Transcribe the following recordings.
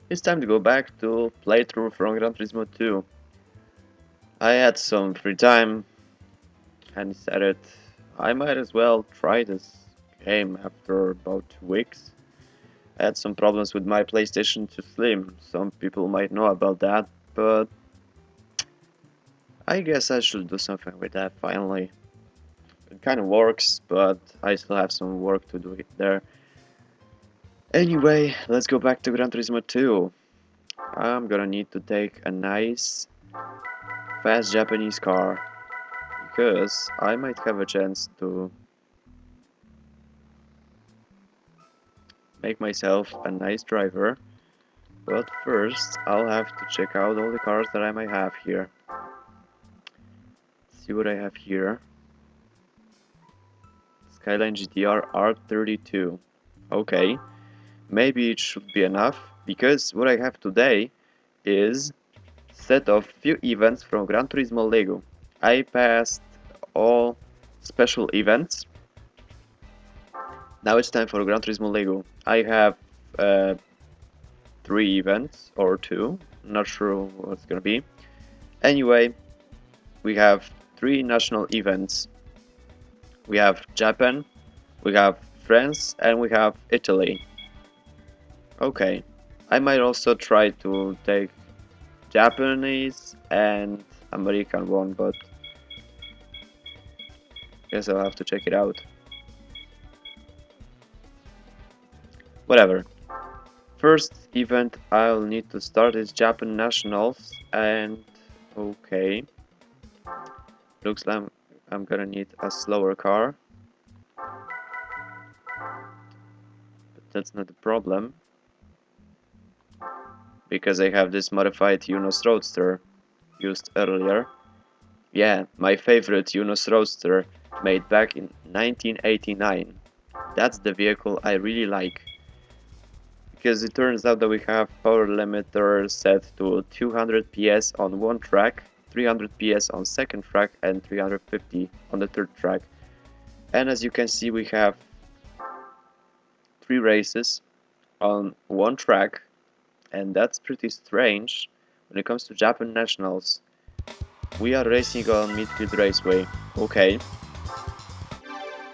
It's time to go back to playthrough from Gran Turismo 2. I had some free time and decided I might as well try this game after about 2 weeks. I had some problems with my PlayStation 2 Slim. Some people might know about that, but I guess I should do something with that finally. It kind of works, but I still have some work to do there. Anyway, let's go back to Gran Turismo 2. I'm gonna need to take a nice, fast Japanese car, because I might have a chance to make myself a nice driver. But first, I'll have to check out all the cars that I might have here. See what I have here. Skyline GTR R32. Okay, maybe it should be enough, because what I have today is set of few events from Gran Turismo Lego. I passed all special events. Now it's time for Gran Turismo Lego. I have uh, 3 events or 2, not sure what's gonna be. Anyway, we have 3 national events. We have Japan, we have France, and we have Italy. Okay, I might also try to take Japanese and American one, but guess I'll have to check it out. Whatever. First event I'll need to start is Japan Nationals, and okay, looks like I'm gonna need a slower car, but that's not the problem, because I have this modified Unos Roadster used earlier. Yeah, my favorite Unos Roadster made back in 1989. That's the vehicle I really like, because it turns out that we have power limiter set to 200 PS on one track, 300 PS on second track, and 350 on the third track. And as you can see, we have 3 races on one track, and that's pretty strange when it comes to Japan Nationals. We are racing on Midfield Raceway. Okay,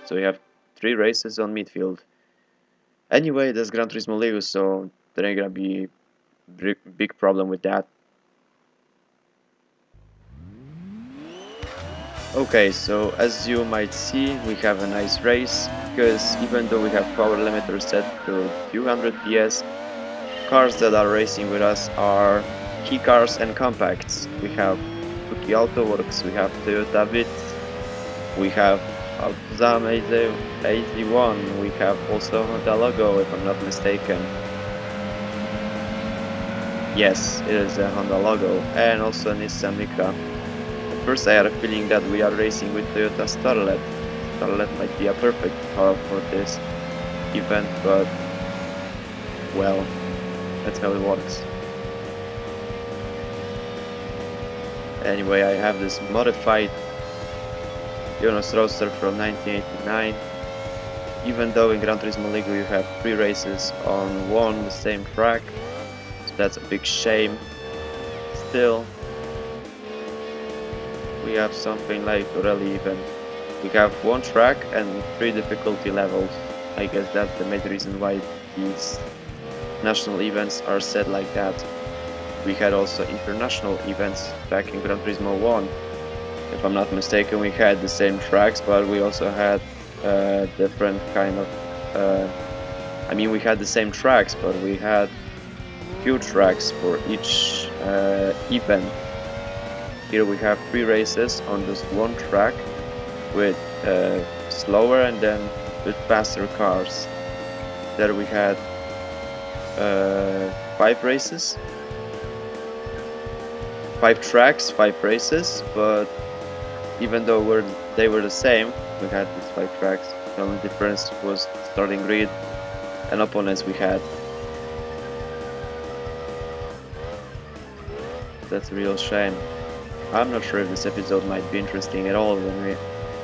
so we have 3 races on Midfield. Anyway, that's Gran Turismo Lego, so there ain't gonna be big problem with that. Okay, so as you might see, we have a nice race, because even though we have power limiter set to few hundred PS, cars that are racing with us are key cars and compacts. We have Tuki Autoworks, we have Toyota Vitz, we have Alzham AZ1, we have also Honda Logo, if I'm not mistaken. Yes, it is a Honda Logo, and also Nissan Micra. At first I had a feeling that we are racing with Toyota Starlet. Starlet might be a perfect car for this event, but well, that's how it works. Anyway, I have this modified Unos Roadster from 1989. Even though in Gran Turismo League you have 3 races on the same track, so that's a big shame. Still, we have something like a rally event. We have 1 track and 3 difficulty levels. I guess that's the main reason why these national events are set like that. We had also international events back in Gran Turismo 1. If I'm not mistaken, we had the same tracks, but we also had different kind of... I mean, we had the same tracks, but we had few tracks for each event. Here we have 3 races on just 1 track with slower and then with faster cars. There we had 5 races, 5 tracks, 5 races, but even though they were the same, we had these 5 tracks. The only difference was starting grid and opponents we had. That's a real shame. I'm not sure if this episode might be interesting at all when we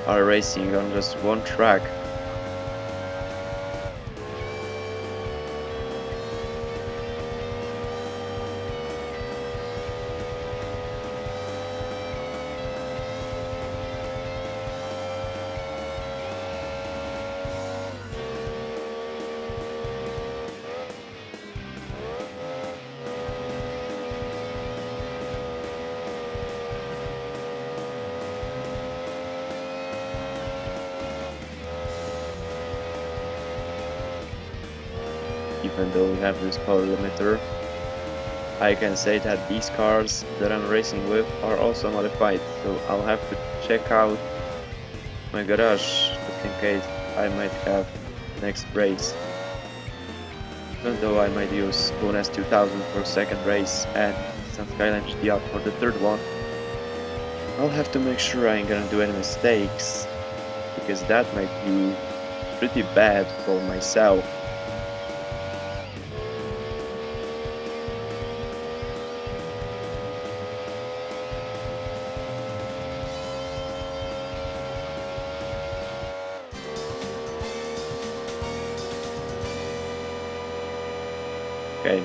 are racing on just 1 track. even though we have this power limiter. I can say that these cars that I'm racing with are also modified, so I'll have to check out my garage just in case I might have next race. Even though I might use Boon S2000 for second race and some Skyline GTR for the third one, I'll have to make sure I ain't gonna do any mistakes, because that might be pretty bad for myself. Okay.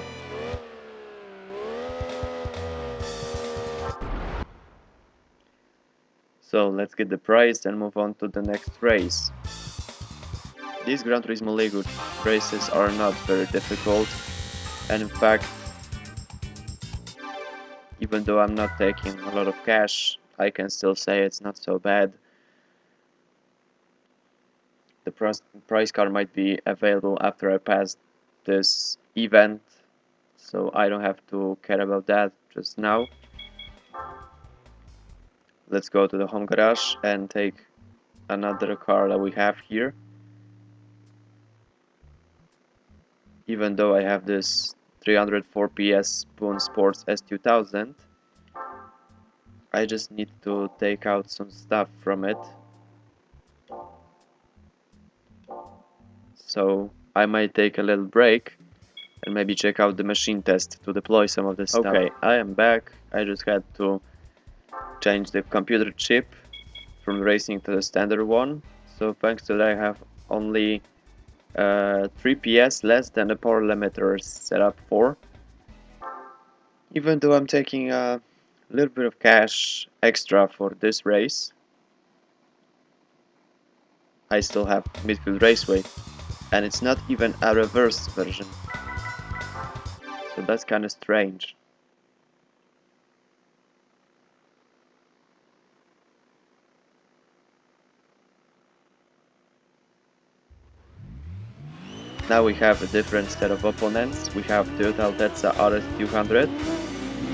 So let's get the prize and move on to the next race. These Gran Turismo League races are not very difficult, and in fact, even though I'm not taking a lot of cash, I can still say it's not so bad. The prize card might be available after I pass this event, so I don't have to care about that just now. Let's go to the home garage and take another car that we have here. Even though I have this 304 PS Spoon Sports S2000, I just need to take out some stuff from it. So I might take a little break and maybe check out the machine test to deploy some of this stuff. Okay, I am back. I just had to change the computer chip from racing to the standard one. So thanks to that I have only 3 PS less than the power limiter is set up for. Even though I'm taking a little bit of cash extra for this race, I still have midfield raceway, and it's not even a reverse version, so that's kinda strange. Now we have a different set of opponents. We have Toyota Altetsa RS200,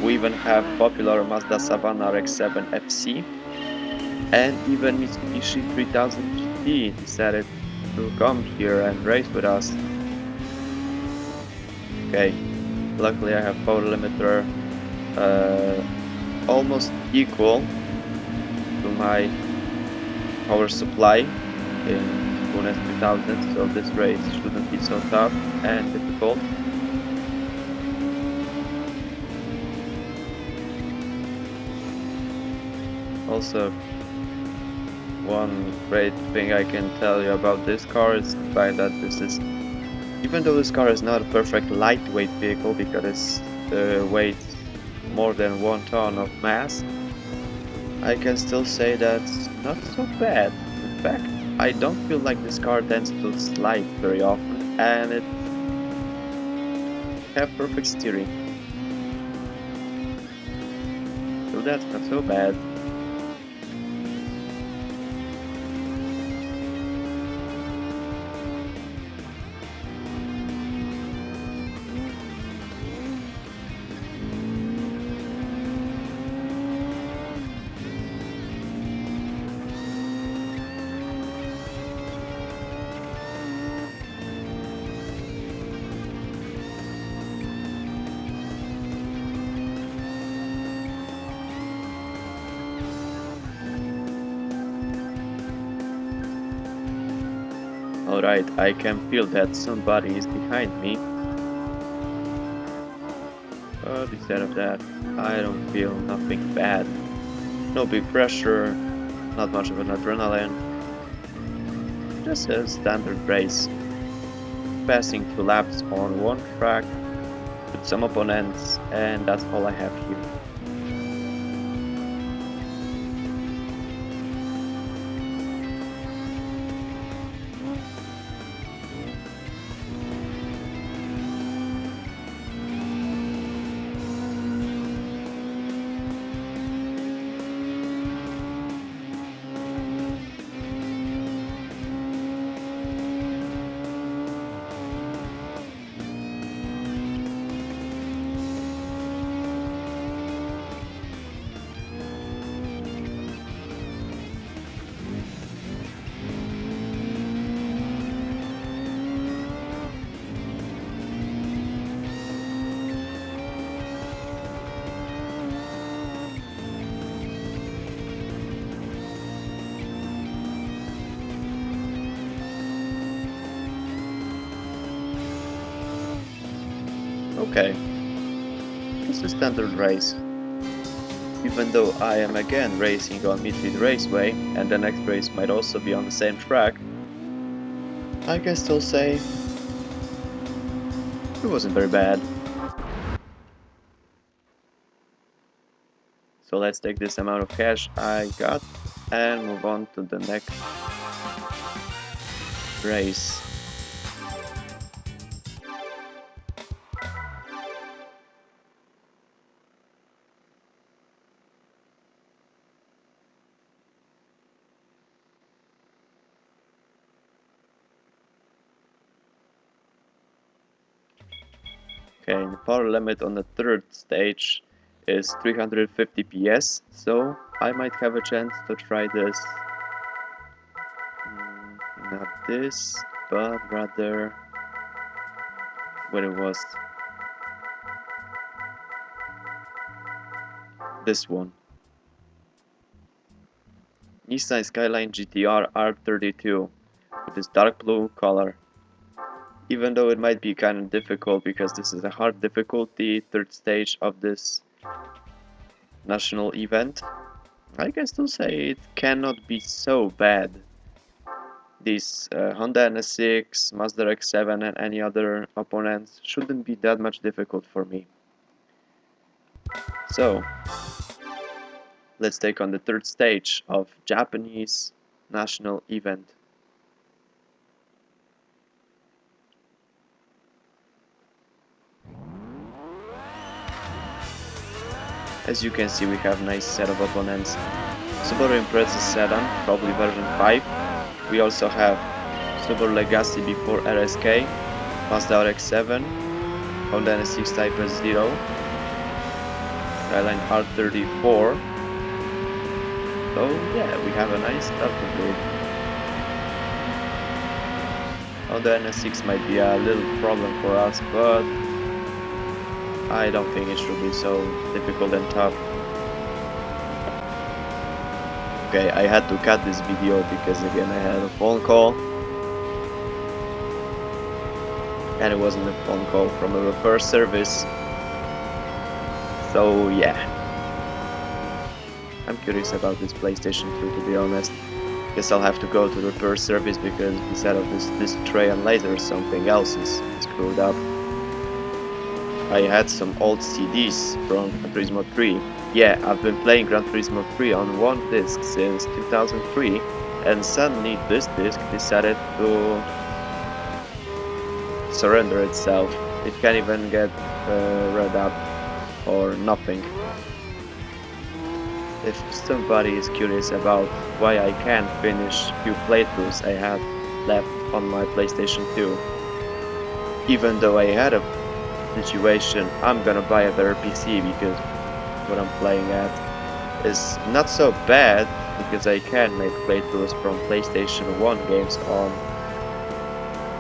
we even have popular Mazda Savannah RX-7 FC, and even Mitsubishi 3000 GT decided to come here and race with us. Okay, luckily I have power limiter almost equal to my power supply in Bonus 2000, so this race shouldn't be so tough and difficult. Also, one great thing I can tell you about this car is the fact that even though this car is not a perfect lightweight vehicle because it weighs more than 1 ton of mass, I can still say that's not so bad. In fact, I don't feel like this car tends to slide very often, and it has perfect steering. So that's not so bad. Alright, I can feel that somebody is behind me. But instead of that, I don't feel nothing bad. No big pressure, not much of an adrenaline. Just a standard race. Passing 2 laps on one track with some opponents, and that's all I have here. Okay, it's a standard race. Even though I am again racing on Midfield Raceway, and the next race might also be on the same track, I can still say it wasn't very bad. So let's take this amount of cash I got and move on to the next race. Okay, the power limit on the third stage is 350 PS, so I might have a chance to try this. Not this, but rather what it was. This one. Nissan Skyline GTR R32 with this dark blue color. Even though it might be kind of difficult because this is a hard difficulty third stage of this national event, I can still say it cannot be so bad. These Honda NS6, Mazda X7 and any other opponents shouldn't be that much difficult for me. So, let's take on the third stage of Japanese national event. As you can see, we have a nice set of opponents. Subaru Impreza sedan, probably version 5. We also have Subaru Legacy before RSK, Mazda RX-7, Honda NS6 Type S0, Skyline R34. So yeah, we have a nice starting grid. Honda NS6 might be a little problem for us, but I don't think it should be so difficult and tough. Okay, I had to cut this video because again I had a phone call. And it wasn't a phone call from a repair service. So yeah. I'm curious about this PlayStation 2 to be honest. Guess I'll have to go to the repair service because instead of this tray and laser something else is screwed up. I had some old CDs from Gran Turismo 3. Yeah, I've been playing Gran Turismo 3 on one disc since 2003 and suddenly this disc decided to surrender itself. It can't even get read up or nothing. If somebody is curious about why I can't finish few playthroughs I have left on my PlayStation 2, even though I had a situation, I'm gonna buy a better PC because what I'm playing at is not so bad because I can make playthroughs from PlayStation 1 games on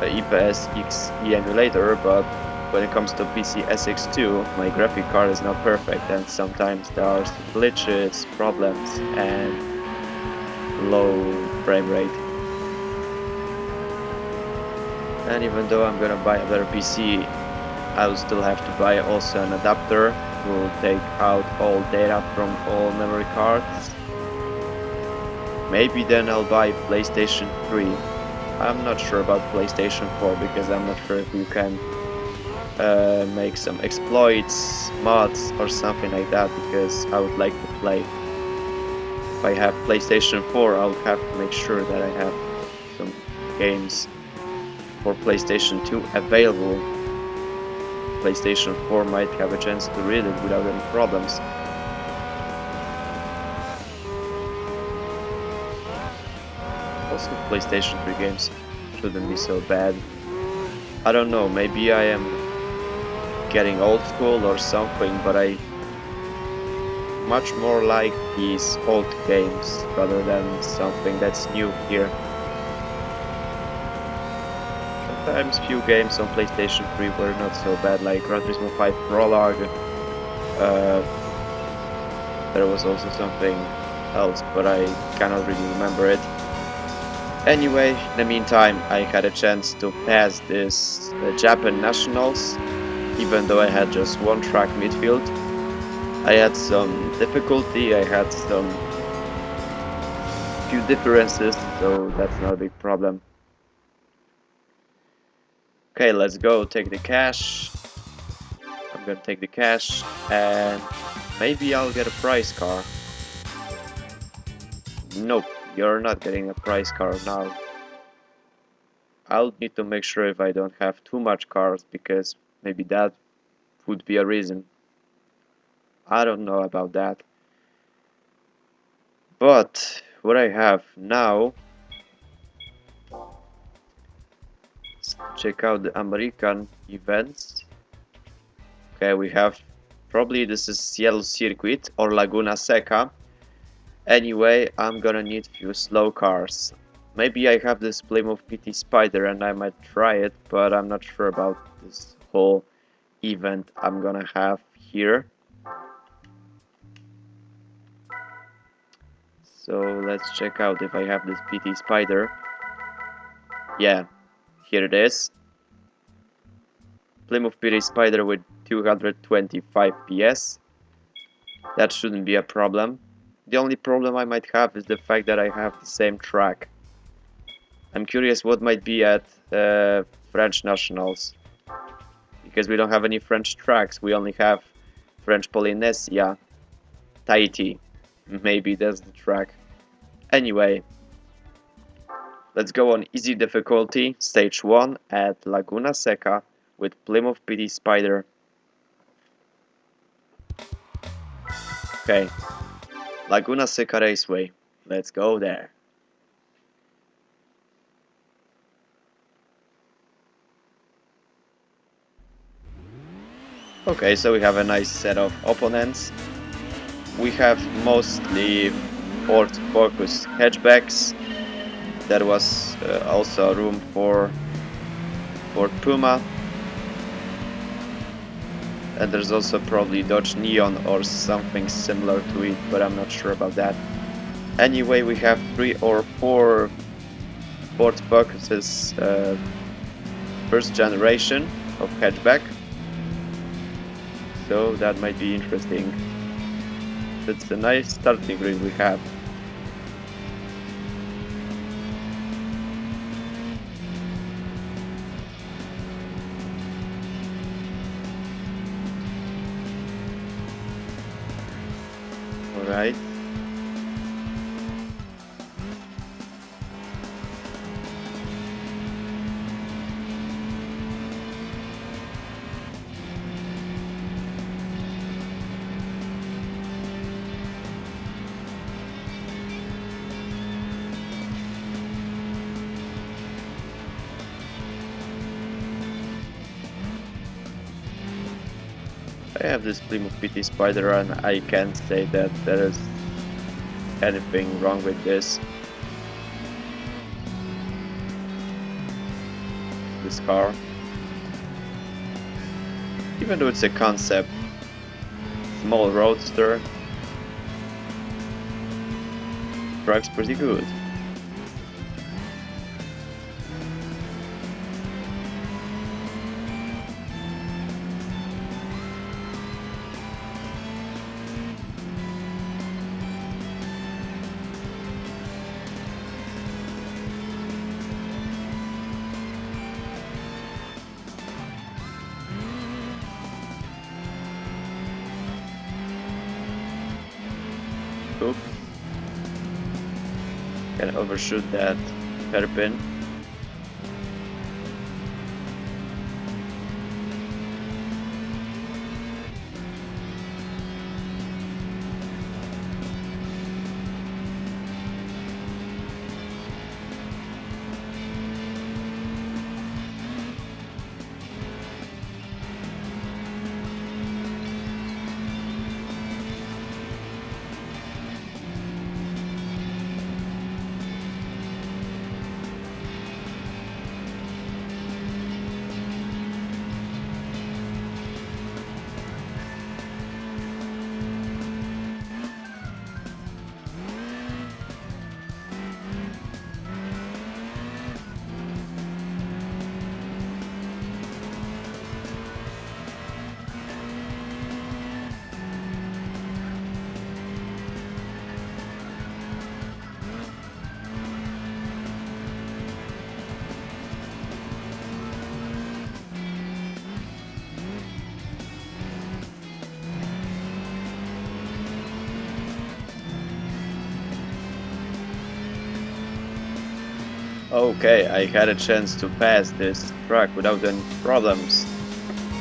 the EPS XE emulator, but when it comes to PC SX2, my graphic card is not perfect and sometimes there are some glitches, problems and low frame rate. And even though I'm gonna buy a better PC, I'll still have to buy also an adapter to take out all data from all memory cards. Maybe then I'll buy PlayStation 3. I'm not sure about PlayStation 4 because I'm not sure if you can make some exploits, mods or something like that because I would like to play. If I have PlayStation 4, I would have to make sure that I have some games for PlayStation 2 available. PlayStation 4 might have a chance to read it without any problems. Also, PlayStation 3 games shouldn't be so bad. I don't know, maybe I am getting old school or something, but I much more like these old games rather than something that's new here. Sometimes few games on PlayStation 3 were not so bad, like Gran Turismo 5 Prologue. There was also something else, but I cannot really remember it. Anyway, in the meantime, I had a chance to pass this Japan Nationals even though I had just one track midfield. I had some difficulty, I had some few differences, so that's not a big problem. Okay, let's go take the cash. I'm gonna take the cash and maybe I'll get a prize car. Nope, you're not getting a prize car now. I'll need to make sure if I don't have too much cars because maybe that would be a reason. I don't know about that. But what I have now, let's check out the American events. Okay, we have probably this is Cielo Circuit or Laguna Seca. Anyway, I'm gonna need few slow cars. Maybe I have this Plymouth PT Spider and I might try it, but I'm not sure about this whole event I'm gonna have here. So let's check out if I have this PT Spider. Yeah, here it is. Plymouth PT Spider with 225 PS. That shouldn't be a problem. The only problem I might have is the fact that I have the same track. I'm curious what might be at French Nationals. Because we don't have any French tracks, we only have French Polynesia, Tahiti. Maybe that's the track. Anyway, let's go on easy difficulty, stage 1 at Laguna Seca with Plymouth PT Spider. Okay, Laguna Seca Raceway. Let's go there. Okay, so we have a nice set of opponents. We have mostly Ford Focus hatchbacks. There was also room for Ford Puma. And there's also probably Dodge Neon or something similar to it, but I'm not sure about that. Anyway, we have 3 or 4 Ford Focuses first generation of hatchback. So that might be interesting. It's a nice starting grid we have. Alright. I have this Plymouth PT Spider and I can't say that there is anything wrong with this car. Even though it's a concept, small roadster, drives pretty good. Oops. Can overshoot that hairpin. Okay, I had a chance to pass this track without any problems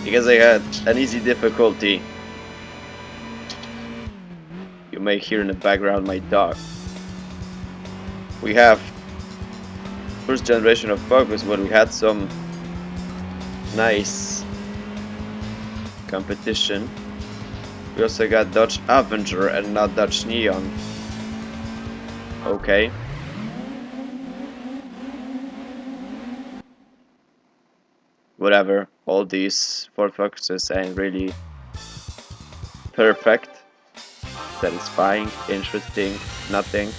because I had an easy difficulty. You may hear in the background my dog. We have first generation of Focus where we had some nice competition. We also got Dodge Avenger and not Dodge Neon. Okay. Whatever. All these Ford Focuses ain't really perfect, satisfying, interesting, nothing.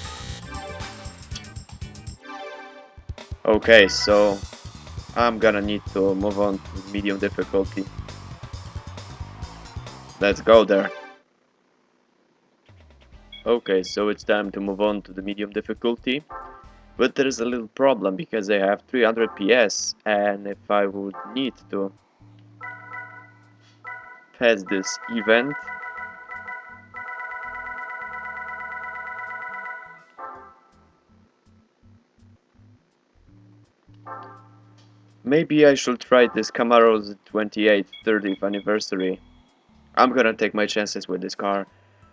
Okay, so I'm gonna need to move on to medium difficulty. Let's go there. Okay, so it's time to move on to the medium difficulty. But there is a little problem because I have 300 PS, and if I would need to pass this event, maybe I should try this Camaro's 28th 30th anniversary. I'm gonna take my chances with this car,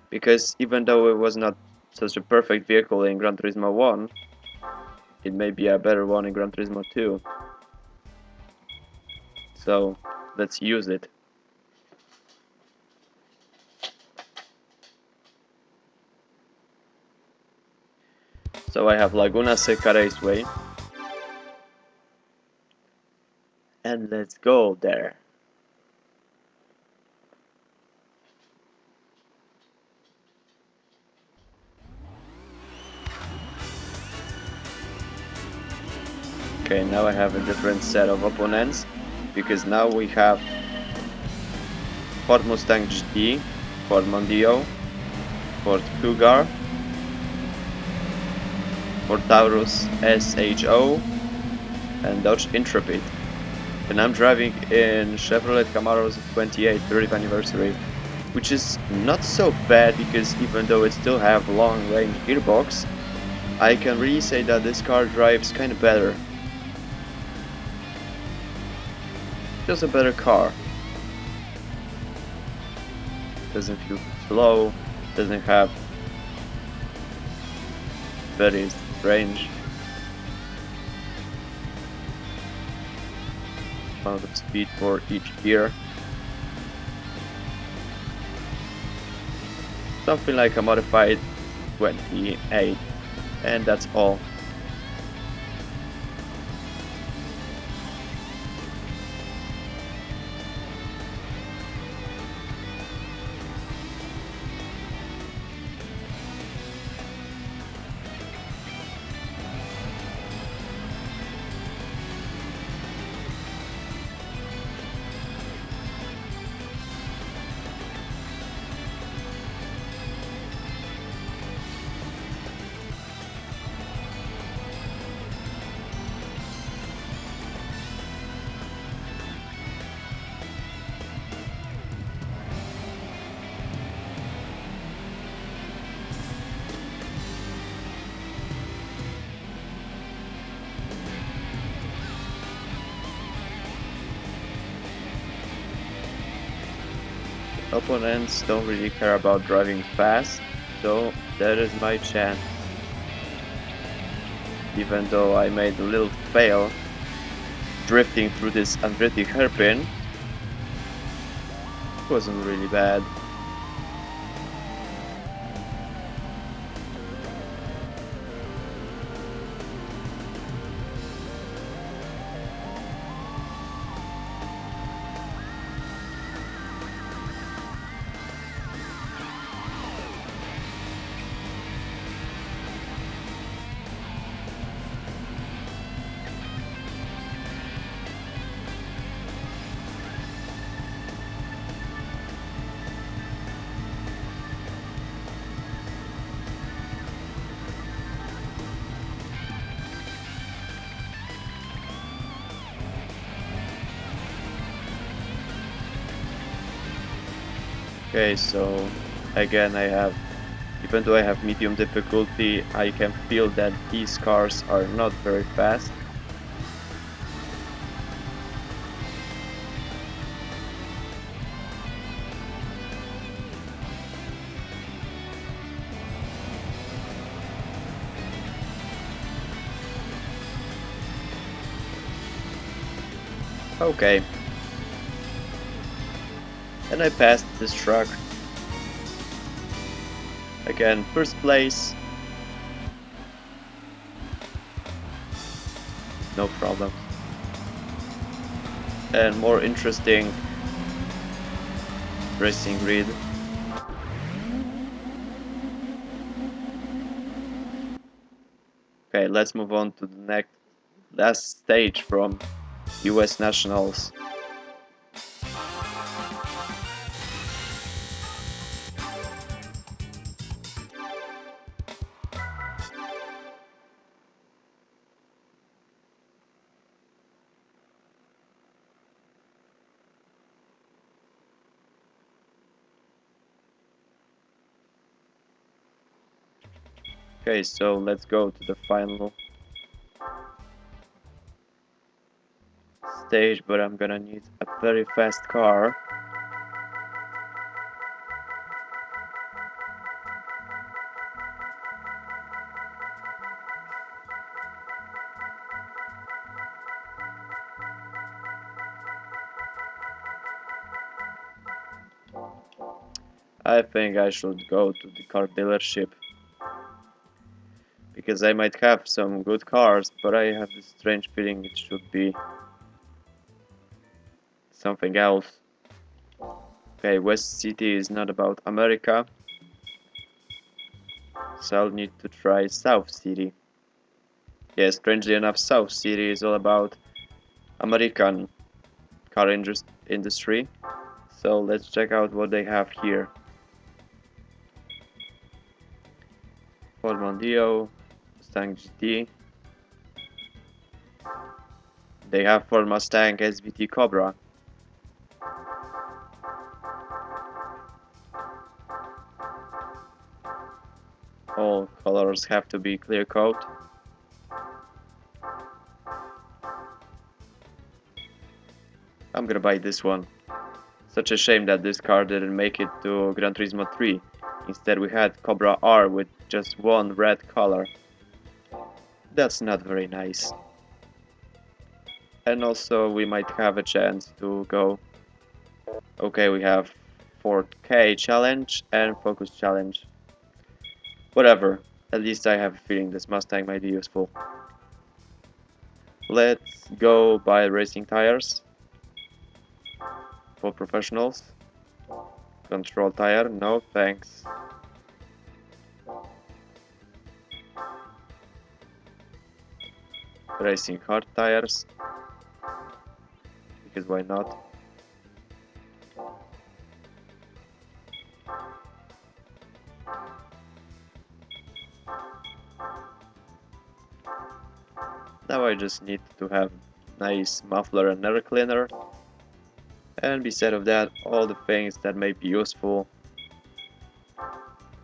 because even though it was not such a perfect vehicle in Gran Turismo 1, it may be a better one in Gran Turismo 2. So, let's use it. So I have Laguna Seca Raceway, and let's go there. Okay, now I have a different set of opponents, because now we have Ford Mustang GT, Ford Mondeo, Ford Cougar, Ford Taurus SHO, and Dodge Intrepid. And I'm driving in Chevrolet Camaro's 28th 30th anniversary, which is not so bad because even though it still have long range gearbox, I can really say that this car drives kinda better. Just a better car. Doesn't feel slow, doesn't have very range. Amount of speed for each gear. Something like a modified 28, and that's all. Opponents don't really care about driving fast, so that is my chance. Even though I made a little fail drifting through this Andretti hairpin, it wasn't really bad. Okay, so again I have Even though I have medium difficulty, I can feel that these cars are not very fast. Okay. And I passed this truck. Again, first place. No problem. And more interesting racing grid. Okay, let's move on to the next last stage from US Nationals. Okay, so let's go to the final stage, but I'm gonna need a very fast car. I think I should go to the car dealership because I might have some good cars, but I have this strange feeling it should be something else. Okay, West City is not about America, so I'll need to try South City. Yeah, strangely enough, South City is all about American car industry. So let's check out what they have here. Ford Mondeo, Mustang GT. They have Ford Mustang SVT Cobra. All colors have to be clear coat. I'm gonna buy this one. Such a shame that this car didn't make it to Gran Turismo 3. Instead we had Cobra R with just one red color. That's not very nice. And also we might have a chance to go. Okay, we have Ford K Challenge and Focus Challenge. Whatever, at least I have a feeling this Mustang might be useful. Let's go buy racing tires for professionals. Control tire, no thanks. Racing hard tires, because why not? Now I just need to have nice muffler and air cleaner. And beside of that, all the things that may be useful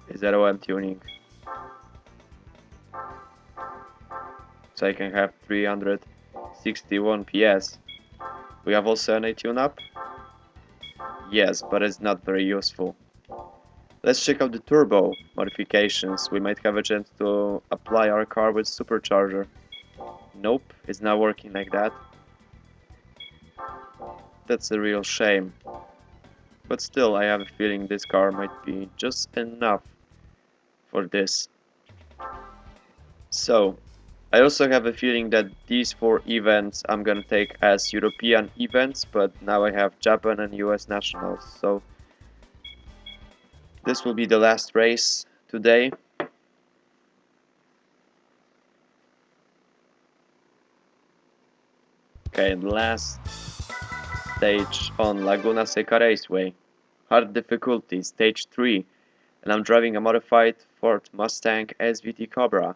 is ROM tuning. So I can have 361 PS. We have also an tune-up. Yes, but it's not very useful. Let's check out the turbo modifications. We might have a chance to apply our car with supercharger. Nope, it's not working like that. That's a real shame. But still, I have a feeling this car might be just enough for this. So, I also have a feeling that these 4 events I'm gonna take as European events, but now I have Japan and US Nationals, so this will be the last race today. Okay, the last stage on Laguna Seca Raceway. Hard difficulty, stage 3, and I'm driving a modified Ford Mustang SVT Cobra.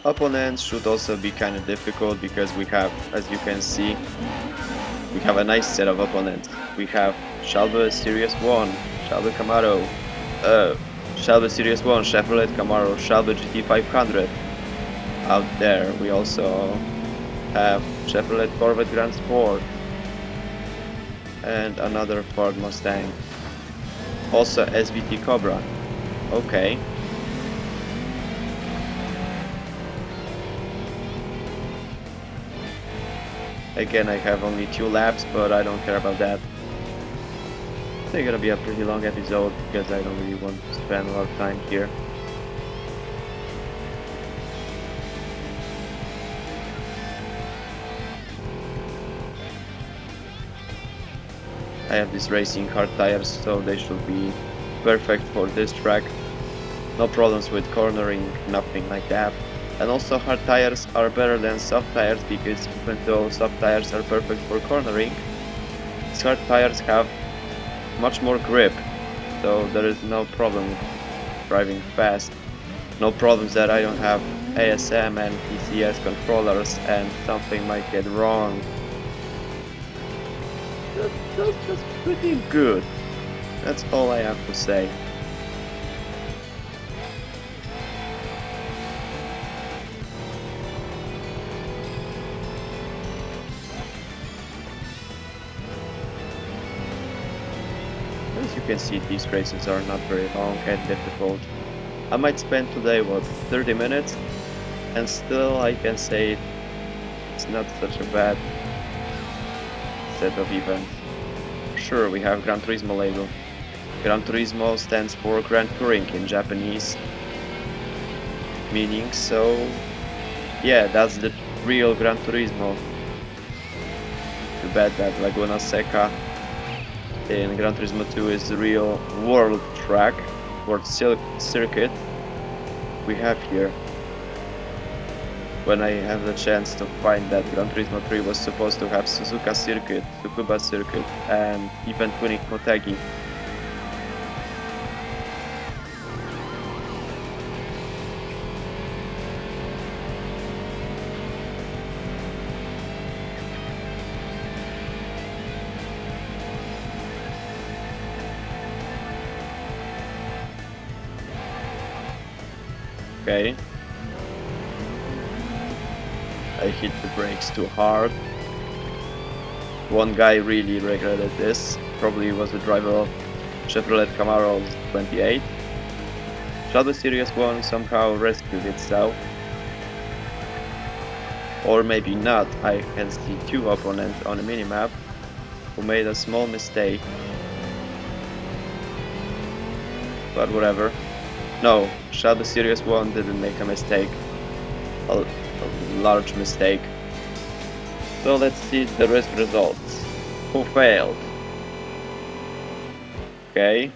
Opponents should also be kind of difficult because we have, as you can see, we have a nice set of opponents. We have Shelby Series 1, Shelby Camaro, uh, Shelby Series 1, Chevrolet Camaro, Shelby GT 500. Out there we also have Chevrolet Corvette Grand Sport and another Ford Mustang. Also SVT Cobra. Okay. Again, I have only 2 laps, but I don't care about that. It's gonna be a pretty long episode because I don't really want to spend a lot of time here. I have these racing hard tires, so they should be perfect for this track. No problems with cornering, nothing like that. And also hard tires are better than soft tires because even though soft tires are perfect for cornering, these hard tires have much more grip, so there is no problem with driving fast. No problems that I don't have ASM and PCS controllers and something might get wrong. That's pretty good. That's all I have to say. As you can see, these races are not very long and difficult. I might spend today, what, 30 minutes? And still I can say it's not such a bad set of events. Sure, we have Gran Turismo label. Gran Turismo stands for Grand Touring in Japanese, meaning so, yeah, that's the real Gran Turismo. Too bad that Laguna Seca in Gran Turismo 2 is the real world track, world circuit we have here. When I have the chance to find that Gran Turismo 3 was supposed to have Suzuka circuit, Tsukuba circuit, and even Tuning Motegi. Okay. I hit the brakes too hard. One guy really regretted this. Probably was the driver of Chevrolet Camaro 28. Shadow Series 1 somehow rescued itself. Or maybe not. I can see 2 opponents on a minimap who made a small mistake. But whatever. No, Shadow Series 1 didn't make a mistake. A large mistake. So let's see the race results. Who failed? Okay.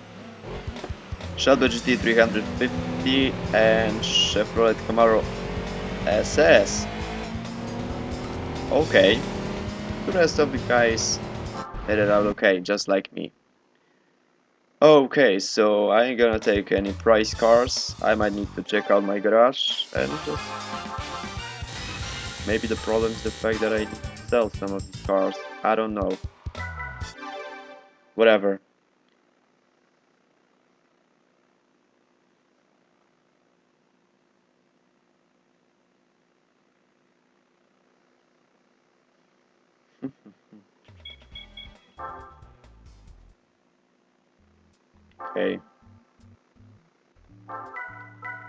Shadow GT 350 and Chevrolet Camaro SS. Okay. The rest of the guys made it out okay, just like me. Okay, so I ain't gonna take any price cars. I might need to check out my garage and just... Maybe the problem is the fact that I need to sell some of these cars. I don't know. Whatever. Okay.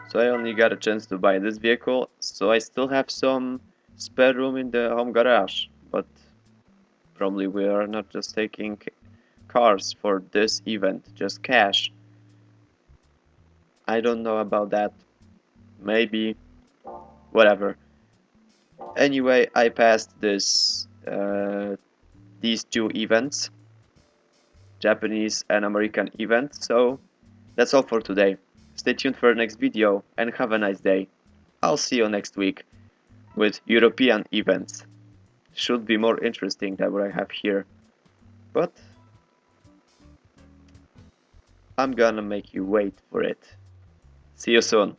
So I only got a chance to buy this vehicle, so I still have some spare room in the home garage. But probably we are not just taking cars for this event, just cash. I don't know about that. Maybe. Whatever. Anyway, I passed these 2 events, Japanese and American events, so that's all for today. Stay tuned for the next video and have a nice day. I'll see you next week with European events. Should be more interesting than what I have here, but I'm gonna make you wait for it. See you soon.